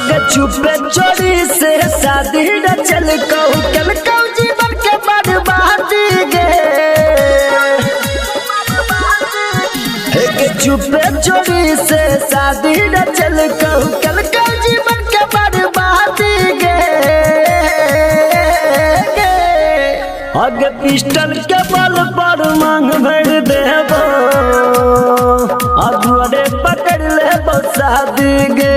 अगे चुपे चोरी से शादी न चल कहू जीवन के बर्बादी गे। चुपे चोरी से शादी न चल कहू जीवन के बर्बादी गे। अगे पिस्टल के बल पर मांग भर देबो अधुरे पकड़ लेबो शादी गे।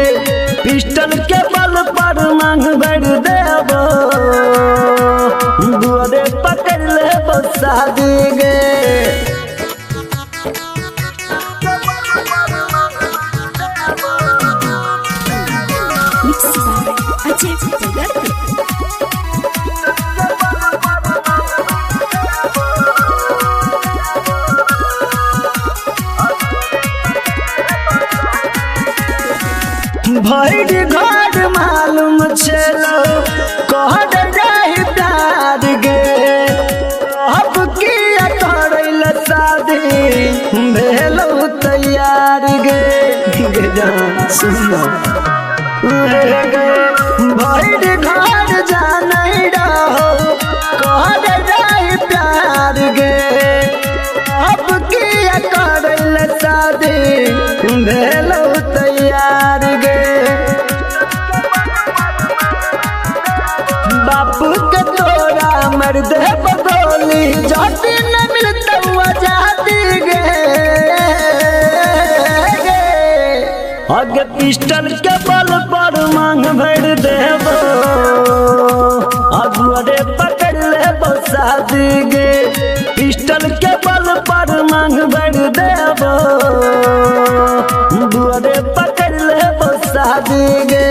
पिस्टल के बल पर मांग भर देबो दुआरे पकड़ लेबो शादी गे। भैर घर मालूम चलो कहर जाहि प्यार गे। अब किया करैल शादी भेलौ तैयार गे। सुनो भैर घर जानै रहो कहर जाहि प्यार गे। अब किया करैल शादी भेलौ तैयार गे। बापू के तोरा मर दे बदौली जाति न मिलता आजादी गे। अगे पिस्टल के बल पर मांग भर देबो अधुरे पकड़ लेबो शादी गे। पिस्टल के बल पर मांग भर देबो दुआरे पकड़ लेबो शादी गे।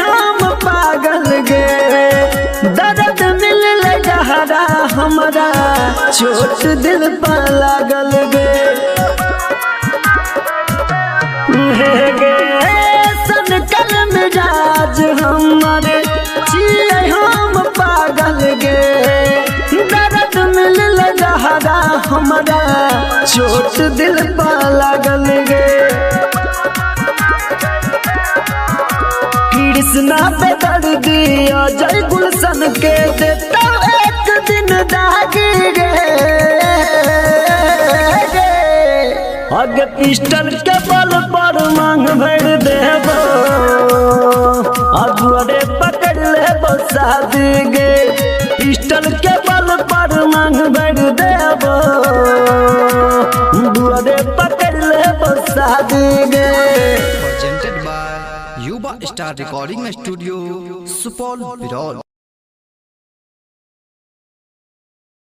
हम पागल गे दर्द मिल गहरा हमारा चोट दिल पर लागल गे। सन कल मिजाज हमारे हम पागल गे दर्द मिल गहरा हमारा चोट दिल पर लागल गे। कृष्णा पे दर्दी जय गुलशन के देता एक दिन दागी गे। अगे पिस्टल के बल पर मांग भर देबो अधुरे पकड़ लेबो शादी गे। पिस्टल के बल पर मांग भर देबो दुआरे पकड़ लेबो शादी गे। Presented by Yuba Star Recording Studio, Supol, Birol।